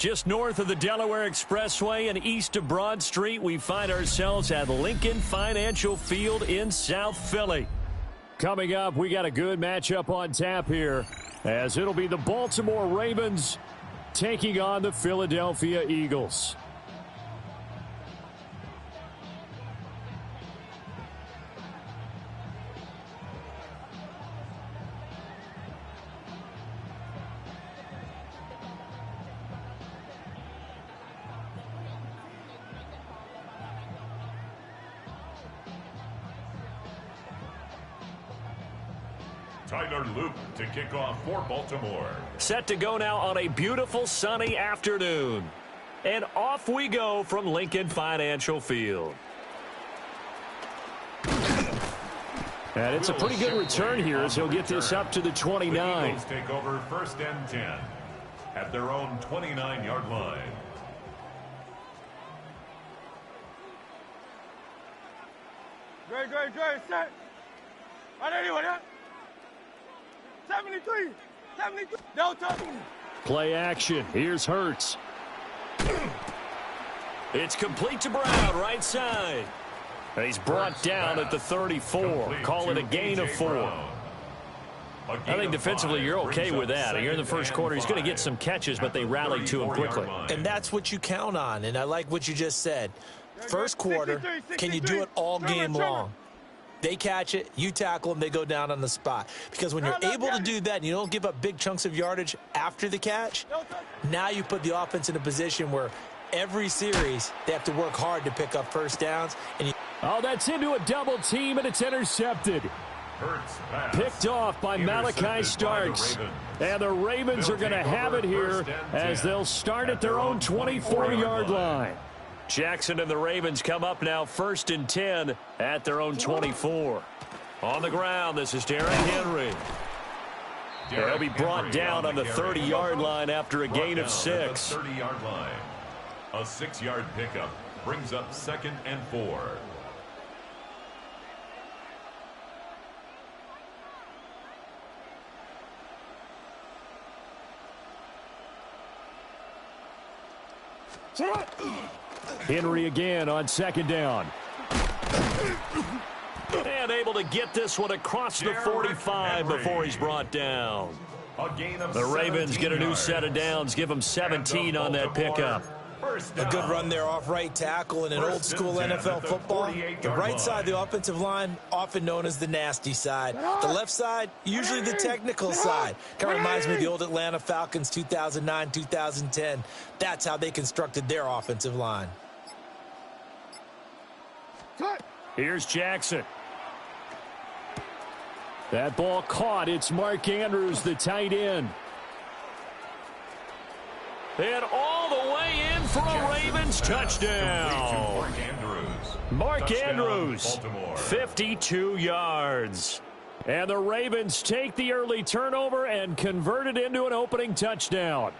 Just north of the Delaware Expressway and east of Broad Street, we find ourselves at Lincoln Financial Field in South Philly. Coming up, we got a good matchup on tap here, as it'll be the Baltimore Ravens taking on the Philadelphia Eagles. Tyler Luke to kick off for Baltimore. Set to go now on a beautiful sunny afternoon. And off we go from Lincoln Financial Field. And it's a pretty good return here as he'll get this up to the 29. The Eagles take over 1st and 10 at their own 29-yard line. Great, set. Right anyway, 73, Delta. Play action. Here's Hurts. It's complete to Brown, right side. He's brought down at the 34. Call it a gain of 4. I think defensively you're okay with that. Here in the first quarter, he's going to get some catches, but they rallied to him quickly. And that's what you count on, and I like what you just said. First quarter, can you do it all game long? They catch it, you tackle them, they go down on the spot. Because when you're able to do that and you don't give up big chunks of yardage after the catch, now you put the offense in a position where every series they have to work hard to pick up first downs. And oh, that's into a double team, and it's intercepted. Picked off by Malachi Starks. And the Ravens are going to have it here as they'll start at their own 24-yard line. Jackson and the Ravens come up now 1st and 10 at their own 24. On the ground, this is Derrick Henry. They'll be brought down on the 30-yard line after a gain of 6. 30-yard line. A 6-yard pickup brings up 2nd and 4. Henry again on 2nd down. And able to get this one across the 45 before he's brought down. The Ravens get a new set of downs, give them 17 on that pickup. A good run there off right tackle in an old school NFL football. The right side of the offensive line, often known as the nasty side. The left side, usually the technical side. Kind of reminds me of the old Atlanta Falcons 2009, 2010. That's how they constructed their offensive line. Here's Jackson. That ball caught. It's Mark Andrews, the tight end. And all the way in for a Ravens touchdown. Mark Andrews, 52 yards. And the Ravens take the early turnover and convert it into an opening touchdown.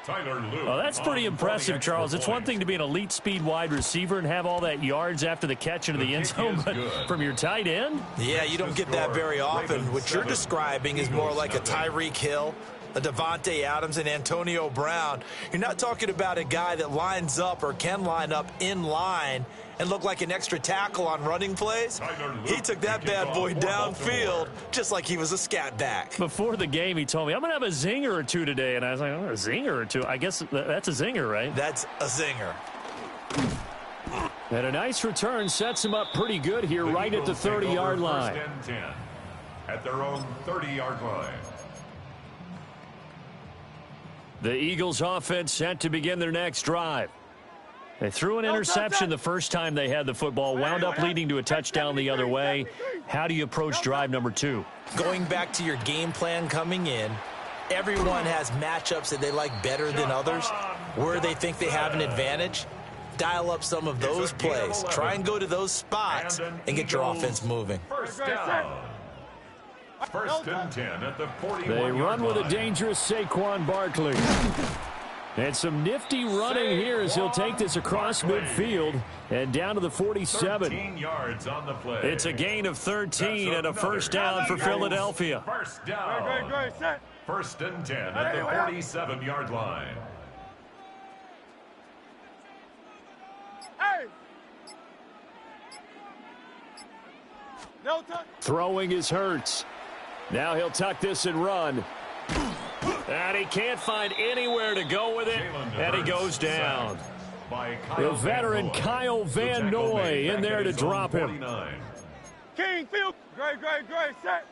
Oh, that's pretty impressive, Charles. It's one thing to be an elite speed wide receiver and have all that yards after the catch into the end zone, but from your tight end? Yeah, you don't get that very often. What you're describing is more like a Tyreek Hill, a Devontae Adams, and Antonio Brown. You're not talking about a guy that lines up or can line up in line and look like an extra tackle on running plays. He took that bad boy downfield just like he was a scat back. Before the game, he told me, I'm going to have a zinger or two today. And I was like, oh, a zinger or two? I guess that's a zinger, right? That's a zinger. And a nice return sets him up pretty good here right at the 30-yard line. 1st and 10 at their own 30-yard line. The Eagles offense set to begin their next drive. They threw an interception the first time they had the football, wound up leading to a touchdown the other way. How do you approach drive number 2? Going back to your game plan coming in, everyone has matchups that they like better than others, where they think they have an advantage. Dial up some of those plays. Try and go to those spots and get your offense moving. 1st down. 1st and 10 at the 41-yard line. They run with a dangerous Saquon Barkley. And some nifty running here as he'll take this across midfield and down to the 47. 13 yards on the play. It's a gain of 13 and a 1st down for Philadelphia. 1st down. Great, set. First and 10 at the 47-yard line. Hey! No touch. Throwing is Hurts. Now he'll tuck this and run. And he can't find anywhere to go with it, and he goes down. The veteran Kyle Van Noy in there to drop him. King, field. Great, set.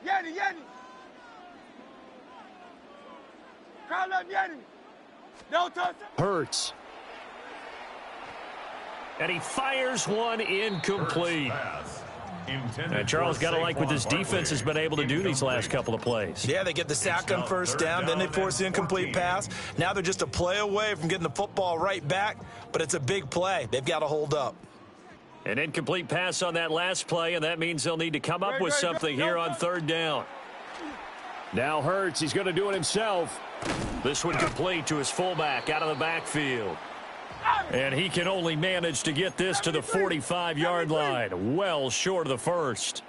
Yanni. Crowd up, Yanni. No touch. Hurts. And he fires one incomplete. And Charles, got to like what this defense has been able to do these last couple of plays. Yeah, they get the sack on first down, then they force the incomplete pass. Now they're just a play away from getting the football right back, but it's a big play. They've got to hold up. An incomplete pass on that last play, and that means they'll need to come up with something here on third down. Now Hurts, he's going to do it himself. This one complete to his fullback out of the backfield. And he can only manage to get this to the 45-yard line, well short of the first.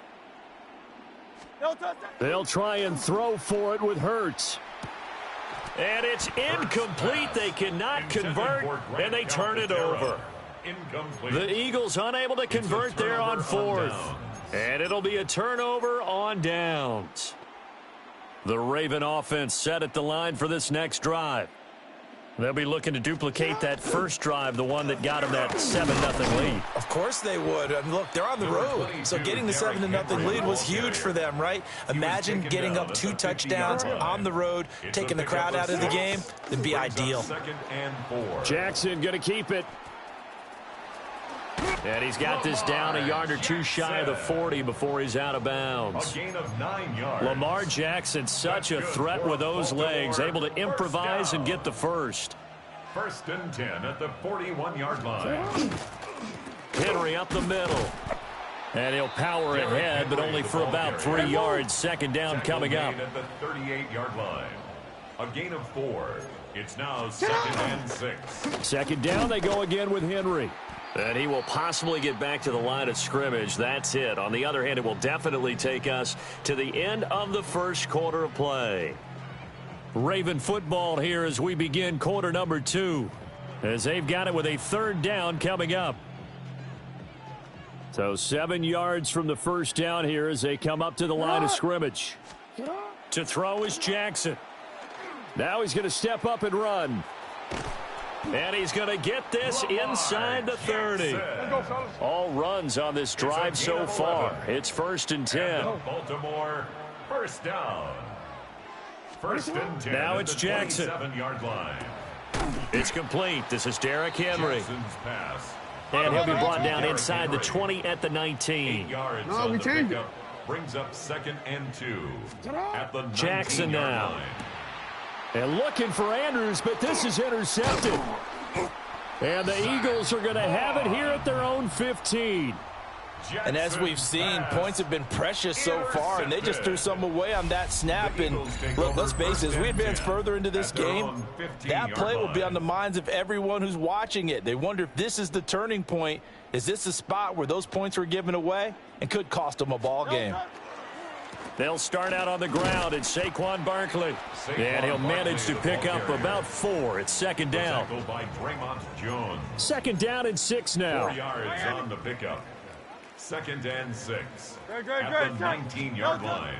They'll try and throw for it with Hurts. And it's incomplete. They cannot convert, and they turn it over. The Eagles unable to convert there on fourth. And it'll be a turnover on downs. The Raven offense set at the line for this next drive. They'll be looking to duplicate that first drive, the one that got them that 7-0 lead. Of course they would. I mean, look, they're on the road, so getting the 7-0 lead was huge for them, right? Imagine getting up 2 touchdowns on the road, taking the crowd out of the game. It'd be ideal. Jackson going to keep it. And he's got this down a yard or two shy of the 40 before he's out of bounds. A gain of 9 yards. Lamar Jackson, such a threat with those legs, able to improvise and get the first. First and 10 at the 41-yard line. Henry up the middle. And he'll power ahead, but only for about 3 yards. Second down coming up. At the 38-yard line. A gain of 4. It's now second and 6. Second down, they go again with Henry. And he will possibly get back to the line of scrimmage. That's it. On the other hand, it will definitely take us to the end of the first quarter of play. Raven football here as we begin quarter number 2. As they've got it with a third down coming up. So 7 yards from the first down here as they come up to the line of scrimmage. To throw is Jackson. Now he's going to step up and run. And he's going to get this inside the 30. All runs on this drive so far. It's first and 10. Baltimore, first down. First and 10. Now it's Jackson. 27-yard line. It's complete. This is Derrick Henry. Jackson's pass. And he'll be brought down inside the 20 at the 19. 8 yards on the pickup. Brings up second and 2. At the Jackson now. line. And looking for Andrews, but this is intercepted. And the Eagles are going to have it here at their own 15. And as we've seen, points have been precious so far, and they just threw some away on that snap. And look, let's face it, as we advance further into this game, that play will be on the minds of everyone who's watching it. They wonder if this is the turning point. Is this the spot where those points were given away and could cost them a ball game? They'll start out on the ground. It's Saquon Barkley. And he'll manage to pick up about 4. It's second down. By Draymond Jones. Second down and 6 now. 4 yards on the pickup. Second and 6. At the Great. 19-yard line.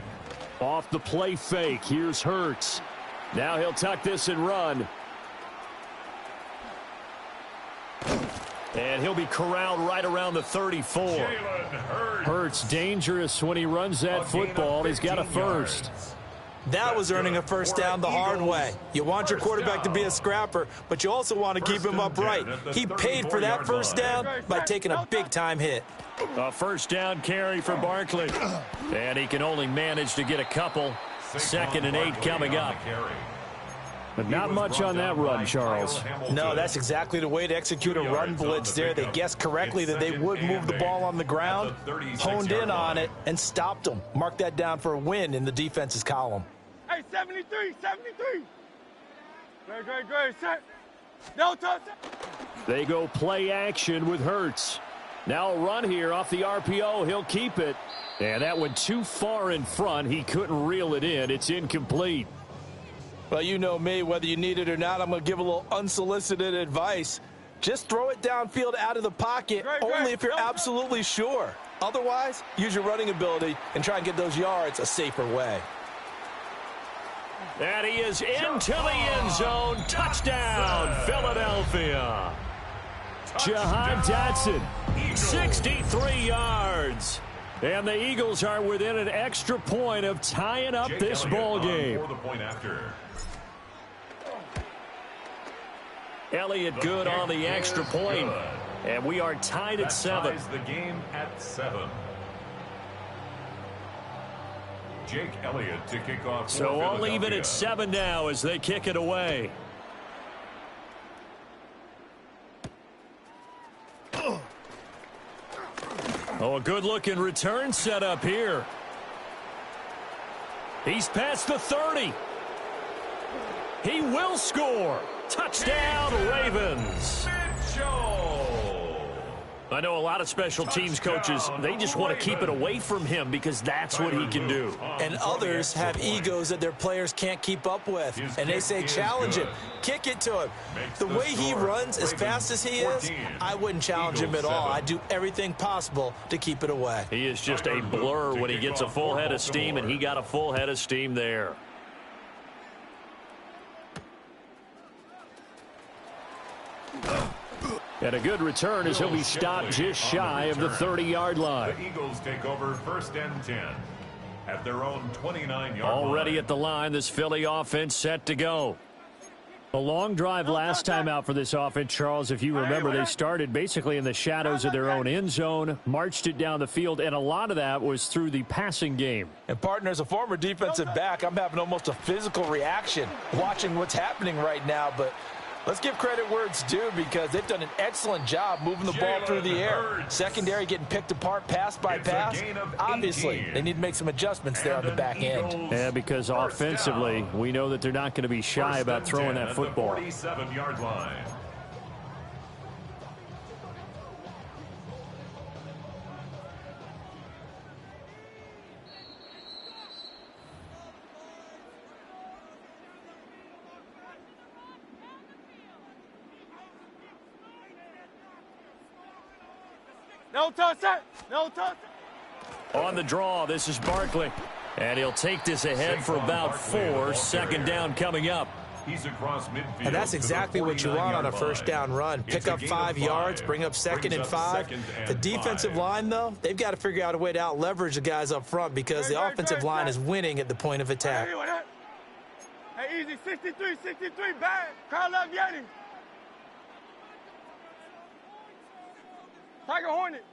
Off the play fake. Here's Hurts. Now he'll tuck this and run. And he'll be corralled right around the 34. Hurts dangerous when he runs that football. He's got a first. That was earning a first down the hard way. You want your quarterback to be a scrapper, but you also want to keep him upright. He paid for that first down by taking a big-time hit. A first down carry for Barkley. And he can only manage to get a couple. Second and 8 coming up. But not much on that run, Charles. No, that's exactly the way to execute a run blitz there. They guessed correctly that they would move the ball on the ground, honed in on it, and stopped them. Mark that down for a win in the defense's column. Hey, 73. Great. Set. No touch. They go play action with Hurts. Now a run here off the RPO. He'll keep it. And that went too far in front. He couldn't reel it in. It's incomplete. Well, you know me. Whether you need it or not, I'm going to give a little unsolicited advice. Just throw it downfield out of the pocket, only if you're absolutely sure. Otherwise, use your running ability and try and get those yards a safer way. And he is into the end zone. Touchdown, Philadelphia. Jahan Dotson, 63 yards. And the Eagles are within an extra point of tying up this ball game. Elliott good on the extra point. And we are tied at 7. The game at 7. Jake Elliott to kick off. So all even at 7 now as they kick it away. Oh, a good-looking return set up here. He's past the 30. He will score. Touchdown, Ravens. I know a lot of special teams coaches, they just want to keep it away from him because that's what he can do. And others have egos that their players can't keep up with. And they say, challenge him, kick it to him. The way he runs as fast as he is, I wouldn't challenge him at all. I'd do everything possible to keep it away. He is just a blur when he gets a full head of steam, and he got a full head of steam there. And a good return as he'll be stopped just shy of the 30-yard line. The Eagles take over 1st and 10 at their own 29-yard line. Already at the line, this Philly offense set to go. A long drive last time out for this offense, Charles. If you remember, they started basically in the shadows of their own end zone, marched it down the field, and a lot of that was through the passing game. And, partner, as a former defensive back, I'm having almost a physical reaction watching what's happening right now, but let's give credit where it's due because they've done an excellent job moving the ball through the air. Secondary getting picked apart pass by pass. Obviously, they need to make some adjustments there on the back end. Yeah, because offensively, we know that they're not going to be shy about throwing that football. 47-yard line. No touch that. No touch. On the draw, this is Barkley. And he'll take this ahead for about 4. Second down coming up. He's across midfield. And that's exactly what you want on a first down run. Pick up 5 yards, bring up 2nd and 5. The defensive line, though, they've got to figure out a way to out-leverage the guys up front because the offensive line is winning at the point of attack. Hey, easy, 63, bad. Crowd love Yanni. Tiger Hornet.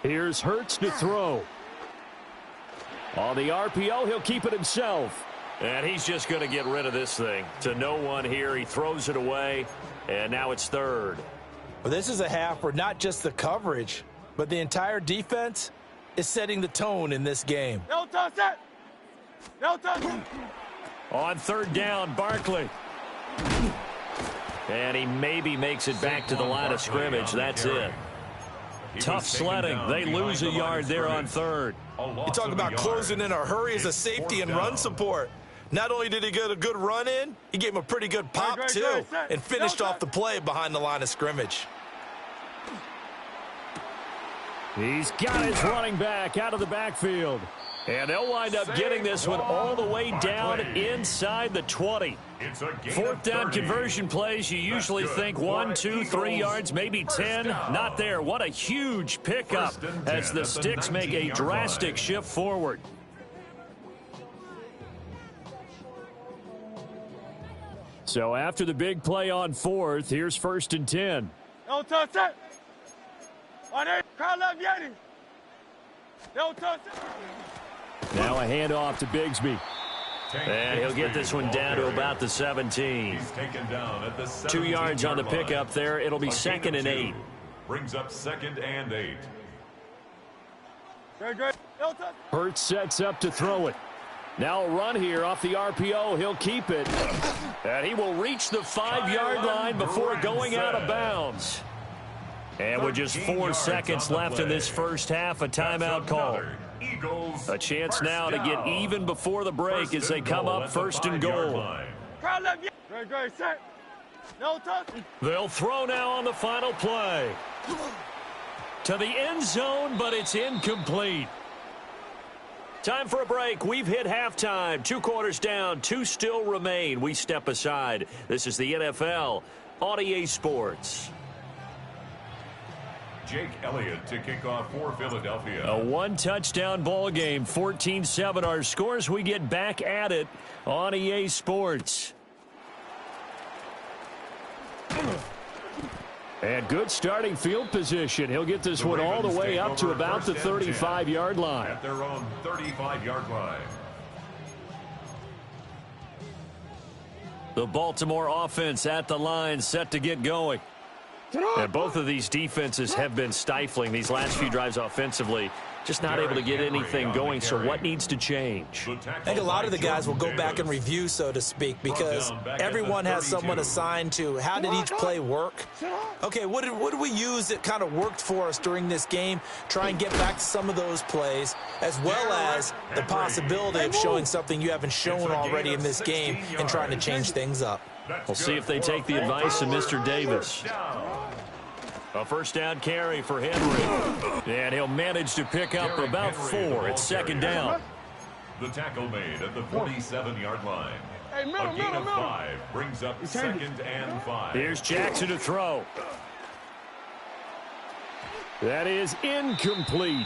Here's Hurts to throw. On the RPO, he'll keep it himself. And he's just going to get rid of this thing. To no one here, he throws it away, and now it's 3rd. Well, this is a half where not just the coverage, but the entire defense is setting the tone in this game. No touch that. No touch. On 3rd down, Barkley. And he maybe makes it back to the line of scrimmage. That's it. Tough sledding. They lose a yard there on 3rd. You talk about closing in a hurry as a safety and run support. Not only did he get a good run in, he gave him a pretty good pop, too, and finished off the play behind the line of scrimmage. He's got his running back out of the backfield. And they'll wind up getting this one all the way down inside the 20. 4th down conversion plays, you usually think 1, 2, 3 yards, maybe 10. Not there. What a huge pickup as the Sticks make a drastic shift forward. So after the big play on 4th, here's 1st and 10. No touch that. Crowd love Yanni. No touch that. Now a handoff to Bigsby. And he'll get this one down to about the 17. He's taken down at the 2 yards on the pickup there. It'll be 2nd and 8. Brings up 2nd and 8. Great. No touch. Hurts sets up to throw it. Now a run here off the RPO. He'll keep it. And he will reach the 5-yard line before going out of bounds. And with just 4 seconds left in this first half, a timeout call. A chance now to get even before the break as they come up first and goal. They'll throw now on the final play. To the end zone, but it's incomplete. Time for a break. We've hit halftime. 2 quarters down, 2 still remain. We step aside. This is the NFL on EA Sports. Jake Elliott to kick off for Philadelphia. A 1-touchdown ball game, 14-7 our scores. We get back at it on EA Sports. And good starting field position. He'll get this one all the way up to about the 35-yard line. At their own 35-yard line. The Baltimore offense at the line, set to get going. And both of these defenses have been stifling these last few drives offensively. Just not able to get anything going, so what needs to change? I think a lot of the guys will go back and review, so to speak, because everyone has someone assigned to how did each play work. Okay, what did we use that kind of worked for us during this game? Try and get back to some of those plays, as well as the possibility of showing something you haven't shown already in this game and trying to change things up. We'll see if they take the advice of Mr. Davis. A first down carry for Henry. And he'll manage to pick up about 4. It's second down. The tackle made at the 47-yard line. A gain of 5 brings up second and 5. Here's Jackson to throw. That is incomplete.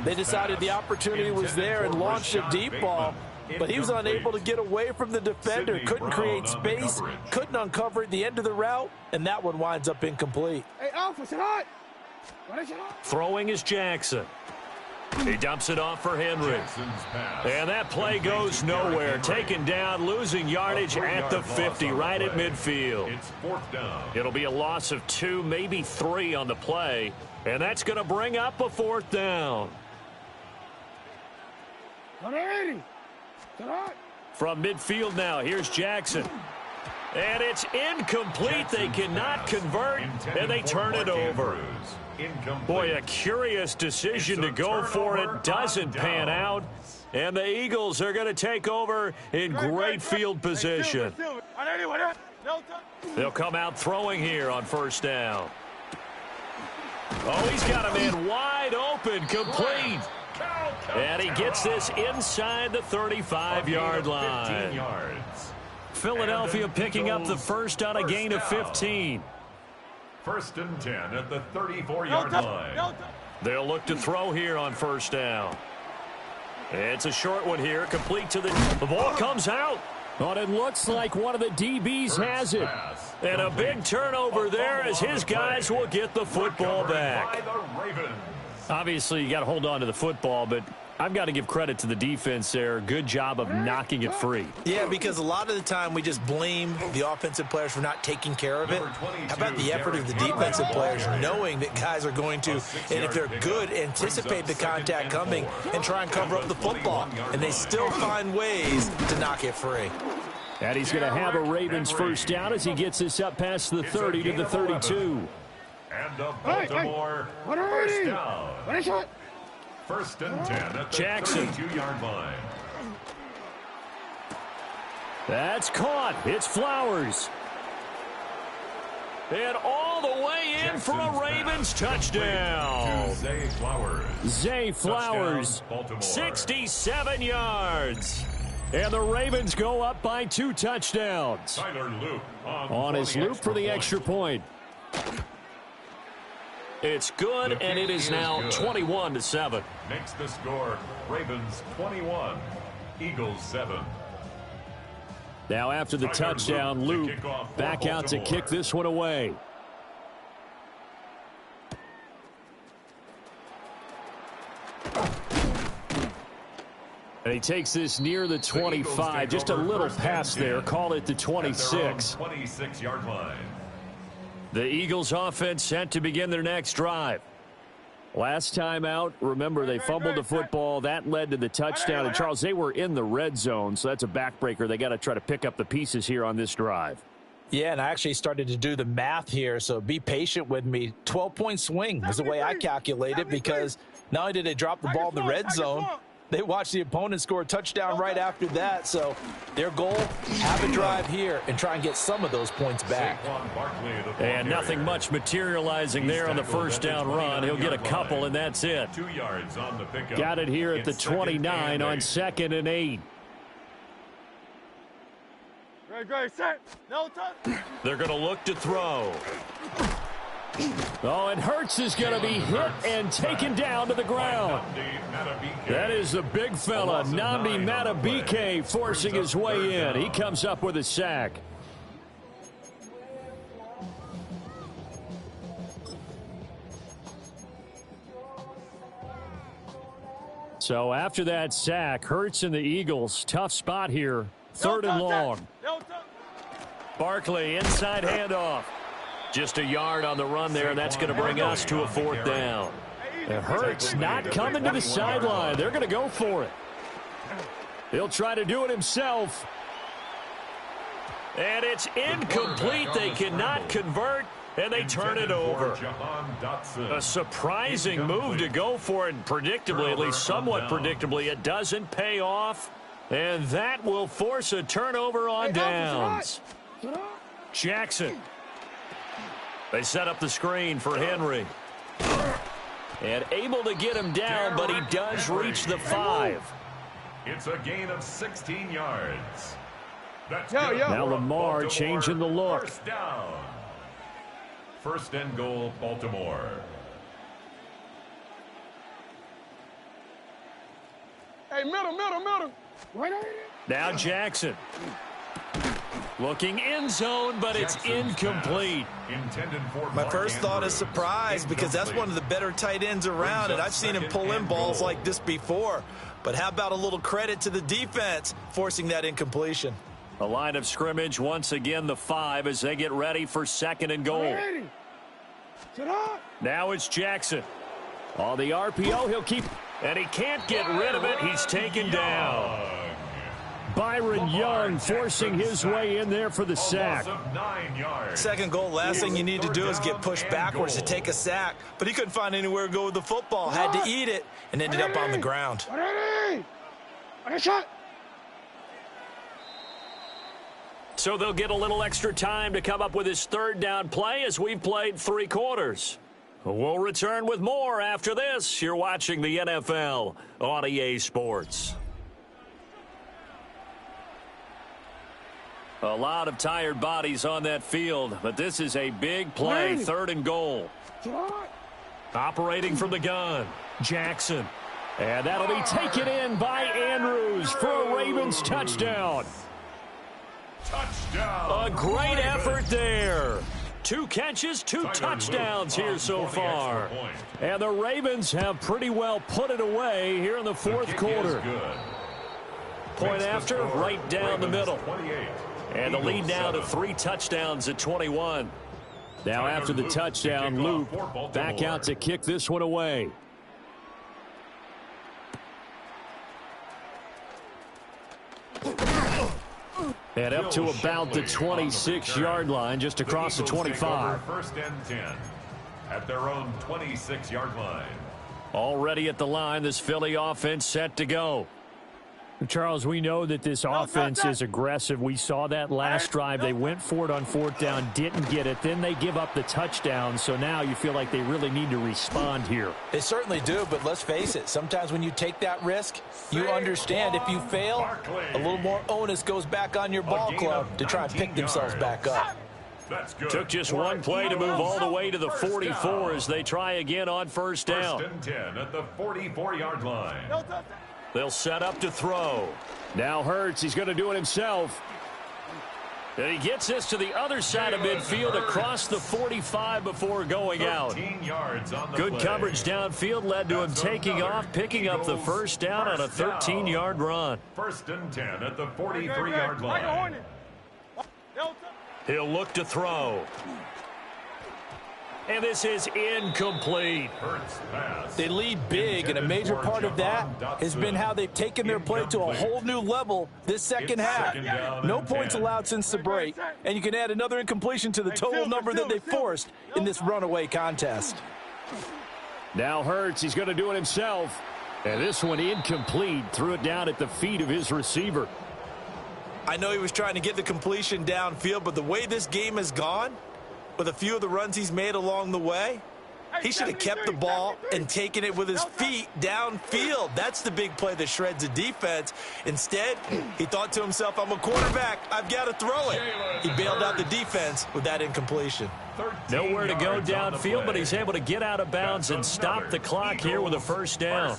They decided the opportunity was there and launched a deep ball, but he was unable to get away from the defender, couldn't create space, couldn't uncover at the end of the route, and that one winds up incomplete. Throwing is Jackson. He dumps it off for Henry. And that play goes nowhere. Taken down, losing yardage at the 50, right at midfield. It's fourth down. It'll be a loss of 2, maybe 3 on the play, and that's going to bring up a 4th down. From midfield now, here's Jackson. And it's incomplete. They cannot convert, and they turn it over. Boy, a curious decision to go for it. Doesn't pan out. And the Eagles are going to take over in great field position. They'll come out throwing here on first down. Oh, he's got a man wide open, complete. And he gets this inside the 35-yard line. Philadelphia picking up the first on a gain of 15. First and 10 at the 34-yard line. They'll look to throw here on first down. It's a short one here, complete to the ball comes out. But it looks like one of the DBs has it. And a big turnover there as his guys will get the football back. Obviously, you got to hold on to the football, but I've got to give credit to the defense there. Good job of knocking it free. Yeah, because a lot of the time we just blame the offensive players for not taking care of it. How about the effort of the defensive players knowing that guys are going to, and if they're good, anticipate the contact coming and try and cover up the football. And they still find ways to knock it free. And he's going to have a Ravens first down as he gets this up past the 30 to the 32. And a Baltimore first down. First and 10 at the Jackson. 32-yard line. That's caught. It's Flowers. And all the way in for a Ravens touchdown. Zay Flowers. Zay Flowers, 67 yards. And the Ravens go up by 2 touchdowns. Tyler Luke on his loop for the extra point. It's good, and it is now 21-7. Makes the score Ravens 21, Eagles 7. Now after the touchdown, Luke back out to kick this one away. And he takes this near the 25, just a little pass there, call it the 26. 26-yard line. The Eagles offense set to begin their next drive. Last time out, remember, they fumbled the football. That led to the touchdown. And, Charles, they were in the red zone, so that's a backbreaker. They got to try to pick up the pieces here on this drive. Yeah, and I actually started to do the math here, so be patient with me. 12-point swing was the way I calculate it, because not only did they drop the ball in the red zone, they watched the opponent score a touchdown right after that. So their goal, have a drive here and try and get some of those points back. And nothing much materializing there on the first down run. He'll get a couple, and that's it. 2 yards on the pickup. Got it here at the 29 on 2nd and 8. Great, set. No touch. They're going to look to throw. Oh, and Hurts is going to be hit and taken down to the ground. That is the big fella, Nnamdi Madubuike, forcing his way in. He comes up with a sack. So after that sack, Hurts and the Eagles, tough spot here. 3rd and long. Barkley, inside handoff. Just a yard on the run there, and that's going to bring us to a 4th down. And Hurts not coming to the sideline. They're going to go for it. He'll try to do it himself. And it's incomplete. They cannot convert, and they turn it over. A surprising move to go for it, predictably, at least somewhat predictably. It doesn't pay off, and that will force a turnover on downs. Jackson. They set up the screen for Henry. And able to get him down, but he does reach the 5. It's a gain of 16 yards. Now Lamar changing the look. First down. 1st and goal, Baltimore. Hey, middle. Now Jackson. Looking end zone, but it's incomplete. My first thought is surprise, because that's one of the better tight ends around, and I've seen him pull in balls like this before. But how about a little credit to the defense forcing that incompletion? A line of scrimmage, once again the 5 as they get ready for 2nd and goal. Now it's Jackson. On the RPO, he'll keep, and he can't get rid of it. He's taken down. Byron Young forcing his way in there for the sack. 2nd goal, last thing you need to do is get pushed backwards to take a sack. But he couldn't find anywhere to go with the football. Had to eat it and ended up on the ground. So they'll get a little extra time to come up with his 3rd down play as we've played 3 quarters. We'll return with more after this. You're watching the NFL on EA Sports. A lot of tired bodies on that field, but this is a big play, 3rd and goal. Operating from the gun, Jackson. And that'll be taken in by Andrews for a Ravens touchdown. A great effort there. 2 catches, 2 touchdowns here so far. And the Ravens have pretty well put it away here in the 4th quarter. Point after, right down the middle. And the lead now to 3 touchdowns at 21. Now after the touchdown, Luke back out to kick this one away. And up to about the 26-yard line, just across the 25. 1st and 10 at their own 26-yard line. Already at the line, this Philly offense set to go. Charles, we know that this offense is aggressive. We saw that last drive. They went for it on 4th down, didn't get it. Then they give up the touchdown. So now you feel like they really need to respond here. They certainly do, but let's face it. Sometimes when you take that risk, you understand if you fail, a little more onus goes back on your ball club to try and pick themselves back up. Took just one play to move all the way to the 44 as they try again on 1st down. 1st and 10 at the 44-yard line. They'll set up to throw. Now Hurts, he's going to do it himself. And he gets this to the other side of midfield across the 45 before going out. Good coverage downfield led to him taking off, picking up the 1st down on a 13-yard run. 1st and 10 at the 43-yard line. He'll look to throw. And this is incomplete. They lead big, and a major part of that has been how they've taken their play to a whole new level this second half. No points allowed since the break, and you can add another incompletion to the total number that they forced in this runaway contest. Now Hurts, he's going to do it himself. And this one incomplete, threw it down at the feet of his receiver. I know he was trying to get the completion downfield, but the way this game has gone, with a few of the runs he's made along the way, he should have kept the ball and taken it with his feet downfield. That's the big play that shreds the defense. Instead, he thought to himself, I'm a quarterback, I've got to throw it. He bailed out the defense with that incompletion. Nowhere to go downfield, but he's able to get out of bounds and stop the clock here with a first down.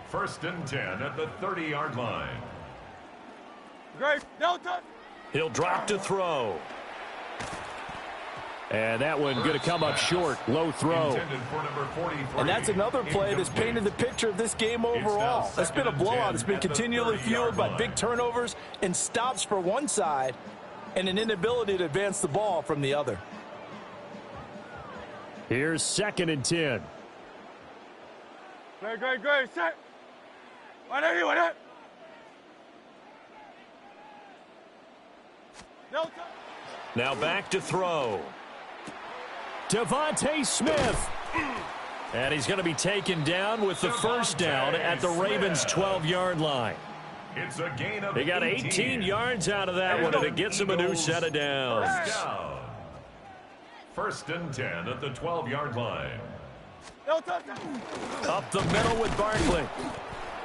First and 10 at the 30-yard line. He'll drop to throw. And that one going to come up short. Low throw. And that's another play that's painted the picture of this game overall. It's been a blowout. It's been continually fueled by big turnovers and stops for one side and an inability to advance the ball from the other. Here's 2nd and 10. Great. Set. Now back to throw. Devontae Smith. And he's going to be taken down with the first down at the Ravens' 12-yard line. It's a gain of They got 18 yards out of that one, and it gets them a new set of downs. First and 10 at the 12-yard line. Up the middle with Barkley.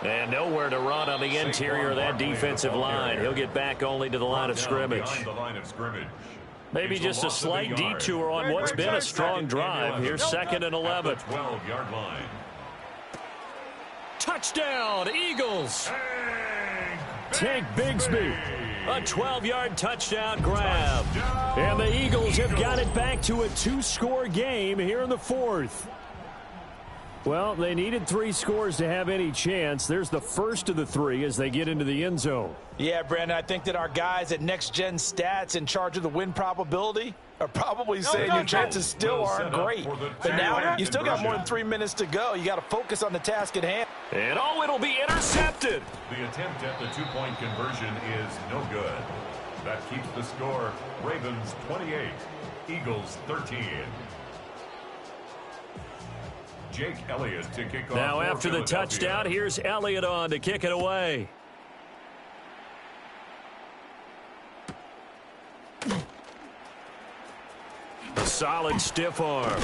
And nowhere to run on the interior of that defensive line. He'll get back only to the line of scrimmage. Maybe just a slight detour on what's been a strong drive. Here's 2nd and 11. 12-yard line. Touchdown, Eagles. Tank Bigsby. A 12-yard touchdown grab. And the Eagles have got it back to a 2-score game here in the 4th. Well, they needed 3 scores to have any chance. There's the first of the 3 as they get into the end zone. Yeah, Brandon, I think that our guys at Next Gen Stats in charge of the win probability are probably saying your chances still aren't great. But now you still got more than 3 minutes to go. You got to focus on the task at hand. And it'll be intercepted. The attempt at the 2-point conversion is no good. That keeps the score Ravens 28, Eagles 13. Jake Elliott to kick off. Now after the touchdown, here's Elliott on to kick it away. A solid stiff arm.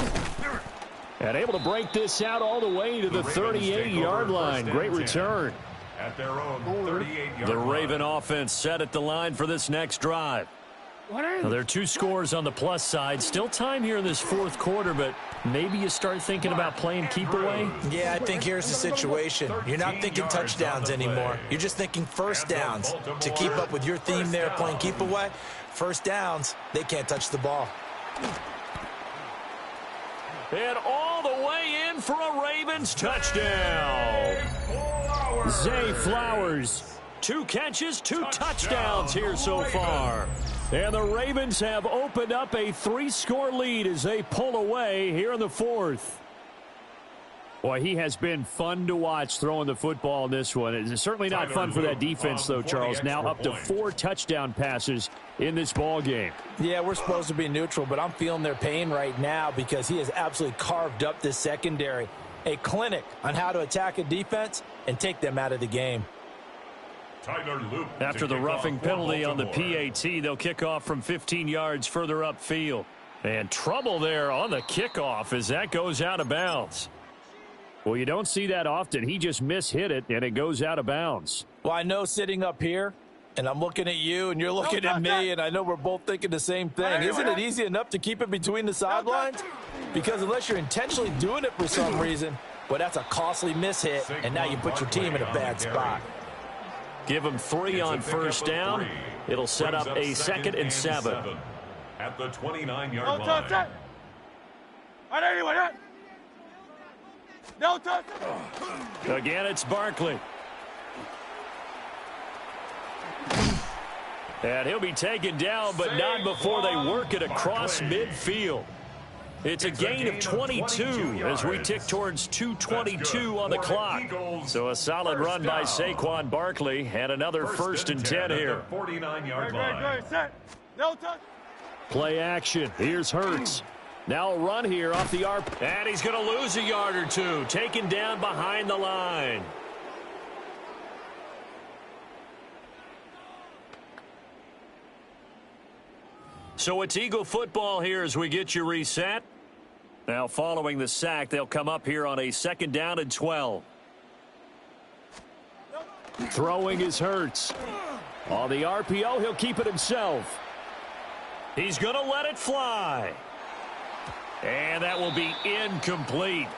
And able to break this out all the way to the 38-yard line. Great return. At their own 38-yard line. The Raven offense set at the line for this next drive. Now, there are 2 scores on the plus side. Still time here in this 4th quarter, but maybe you start thinking about playing keep away. Yeah, I think here's the situation. You're not thinking touchdowns anymore. You're just thinking first downs. To keep up with your theme there, playing keep away, first downs, they can't touch the ball. And all the way in for a Ravens touchdown. Zay Flowers. 2 catches, 2 touchdowns here so far. And the Ravens have opened up a 3-score lead as they pull away here in the 4th. Boy, he has been fun to watch throwing the football in this one. It's certainly not fun for that defense, though, Charles. Now up to 4 touchdown passes in this ball game. Yeah, we're supposed to be neutral, but I'm feeling their pain right now because he has absolutely carved up this secondary. A clinic on how to attack a defense and take them out of the game. After the roughing penalty on the PAT, they'll kick off from 15 yards further upfield. And trouble there on the kickoff as that goes out of bounds. Well, you don't see that often. He just mishit it, and it goes out of bounds. Well, I know sitting up here, and I'm looking at you, and you're looking at me, and I know we're both thinking the same thing. Isn't it easy enough to keep it between the sidelines? Because unless you're intentionally doing it for some reason, well, that's a costly mishit, and now you put your team in a bad spot. Give him 3 on first down. It'll set up a 2nd and 7. At the 29-yard line. No touch. Again, it's Barkley. And he'll be taken down, but not before they work it across midfield. It's a gain of 22 as we tick towards 2:22 on the clock. So a solid run by Saquon Barkley and another first and 10 here. 49-yard line. No touch. Play action. Here's Hurts. Now a run here off the arp. And he's going to lose a yard or two. Taken down behind the line. So it's Eagle football here as we get you reset. Now following the sack, they'll come up here on a 2nd down and 12. Throwing is Hurts. On the RPO, he'll keep it himself. He's going to let it fly. And that will be incomplete.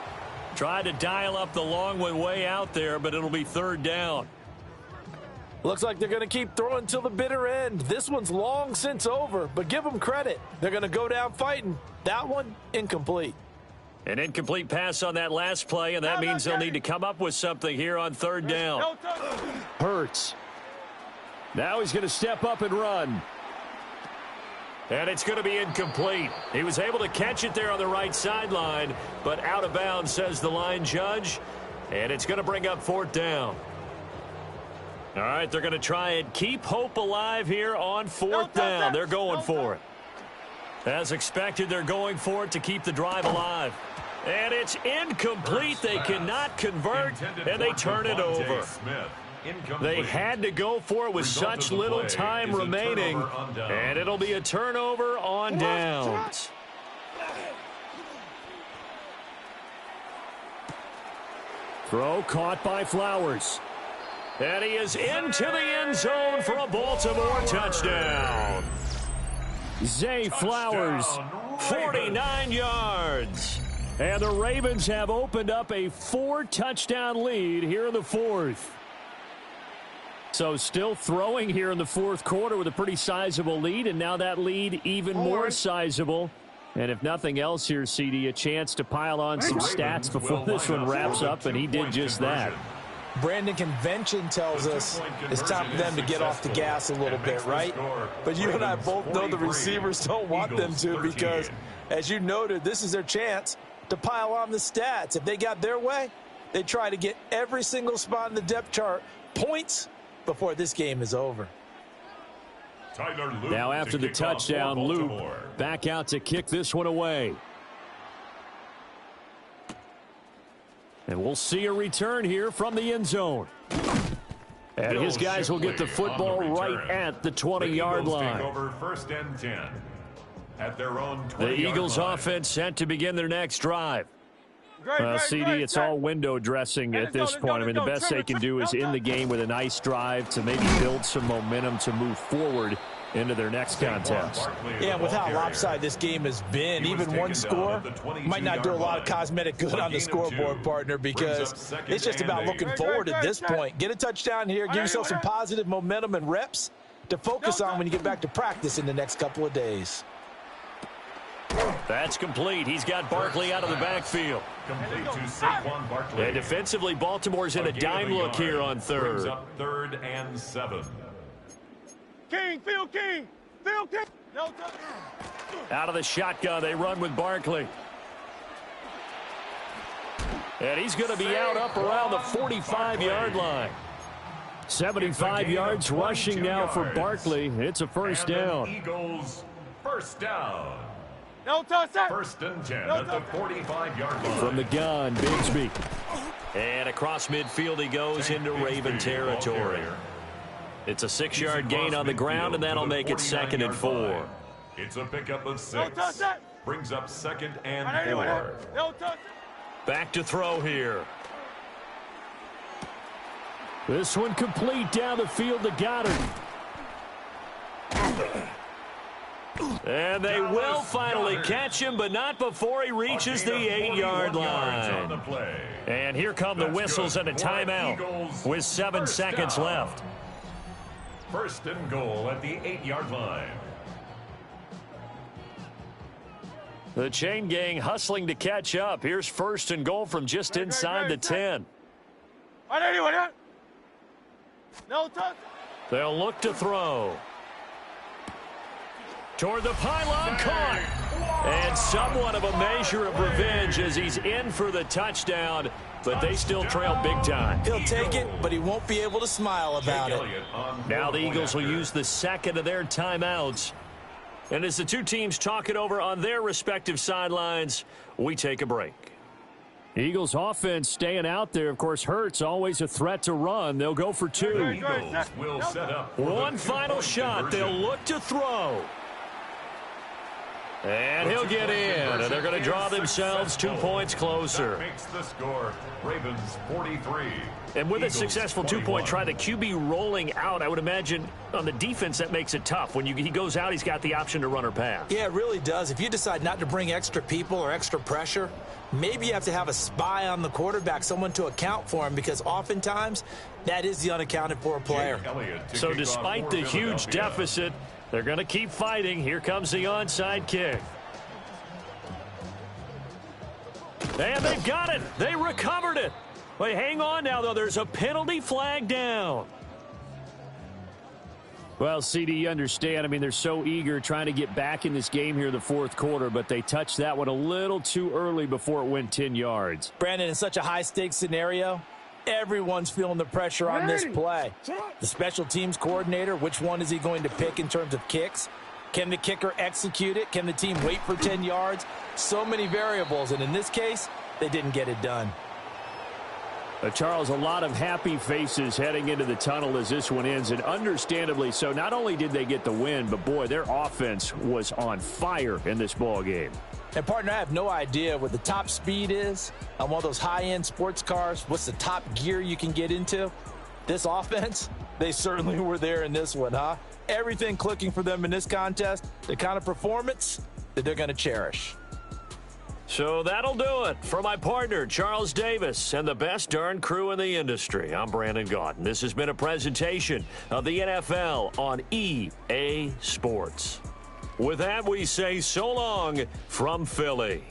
Tried to dial up the long one way out there, but it'll be 3rd down. Looks like they're going to keep throwing till the bitter end. This one's long since over, but give them credit. They're going to go down fighting. That one, incomplete. An incomplete pass on that last play, and that means they'll need to come up with something here on 3rd down. Hurts. Now he's going to step up and run. And it's going to be incomplete. He was able to catch it there on the right sideline, but out of bounds, says the line judge. And it's going to bring up 4th down. All right, they're going to try and keep hope alive here on 4th down. They're going for it. As expected, they're going for it to keep the drive alive. And it's incomplete. They cannot convert, and they turn it over. They had to go for it with such little time remaining, and it'll be a turnover on downs. Throw caught by Flowers. And he is into the end zone for a Baltimore touchdown. Zay Flowers, 49 yards. And the Ravens have opened up a 4-touchdown lead here in the 4th. So still throwing here in the 4th quarter with a pretty sizable lead, and now that lead even more sizable. And if nothing else here, CD, a chance to pile on some stats before this one wraps up, and he did just that. Brandon, convention tells us it's time for them to get off the gas a little bit, right? But you and I both know the receivers don't want them to because, as you noted, this is their chance to pile on the stats. If they got their way, they try to get every single spot in the depth chart points before this game is over. Now after the touchdown, Luke back out to kick this one away. And we'll see a return here from the end zone. And his guys will get the football right at the 20-yard line. Over 1st and 10 at their own 20-yard The Eagles line. offense set to begin their next drive. CD, it's all window dressing at this point. I mean, the best they can do is in the game with a nice drive to maybe build some momentum to move forward into their next contest. Yeah, with how lopsided this game has been, even one score might not do a lot of cosmetic good on the scoreboard, partner, because it's just about looking forward at this point. Get a touchdown here, give yourself some positive momentum and reps to focus on when you get back to practice in the next couple of days. That's complete. He's got Barkley out of the backfield. Complete to Saquon Barkley. And defensively, Baltimore's in a dime look here on 3rd. Up 3rd and 7. King, Phil King, Phil King. No touch. Out of the shotgun, they run with Barkley. And he's going to be out up around the 45-yard line. 75 yards rushing now for Barkley. It's a 1st down. Eagles 1st down. No touch. 1st and 10 at the 45-yard line. From the gun, Bigsby. And across midfield he goes into Raven territory. It's a 6-yard gain on the ground, and that'll make it 2nd and 4. It's a pickup of 6. Brings up 2nd and 4. No touch. Back to throw here. This one complete down the field to Goddard. And they will finally catch him, but not before he reaches the 8-yard line. And here come the whistles and a timeout with 7 seconds left. 1st and goal at the 8-yard line. The chain gang hustling to catch up. Here's 1st and goal from just inside the 10. No touch. They'll look to throw. Toward the pylon, caught. And somewhat of a measure of revenge as he's in for the touchdown, but they still trail big time. He'll take it, but he won't be able to smile about it. Now the Eagles will use the second of their timeouts. And as the two teams talk it over on their respective sidelines, we take a break. Eagles offense staying out there. Of course, Hurts always a threat to run. They'll go for two. Eagles will set up One final shot. They'll look to throw. And he'll get in, and they're going to draw themselves 2 points closer. That makes the score Ravens 43. And with a successful 2-point try, the QB rolling out, I would imagine on the defense that makes it tough. When he goes out, he's got the option to run or pass. Yeah, it really does. If you decide not to bring extra people or extra pressure, maybe you have to have a spy on the quarterback, someone to account for him, because oftentimes that is the unaccounted for player. So despite the huge deficit, they're going to keep fighting. Here comes the onside kick. And they've got it. They recovered it. Wait, hang on now, though. There's a penalty flag down. Well, CD, you understand. I mean, they're so eager trying to get back in this game here in the fourth quarter, but they touched that one a little too early before it went 10 yards. Brandon, in such a high-stakes scenario, everyone's feeling the pressure on this play. The special teams coordinator, which one is he going to pick in terms of kicks? Can the kicker execute it? Can the team wait for 10 yards? So many variables, and in this case, they didn't get it done. Charles, a lot of happy faces heading into the tunnel as this one ends, and understandably so. Not only did they get the win, but, boy, their offense was on fire in this ball game. And, partner, I have no idea what the top speed is on one of those high-end sports cars. What's the top gear you can get into? This offense, they certainly were there in this one, huh? Everything clicking for them in this contest, the kind of performance that they're going to cherish. So that'll do it for my partner, Charles Davis, and the best darn crew in the industry. I'm Brandon Gaudin. This has been a presentation of the NFL on EA Sports. With that, we say so long from Philly.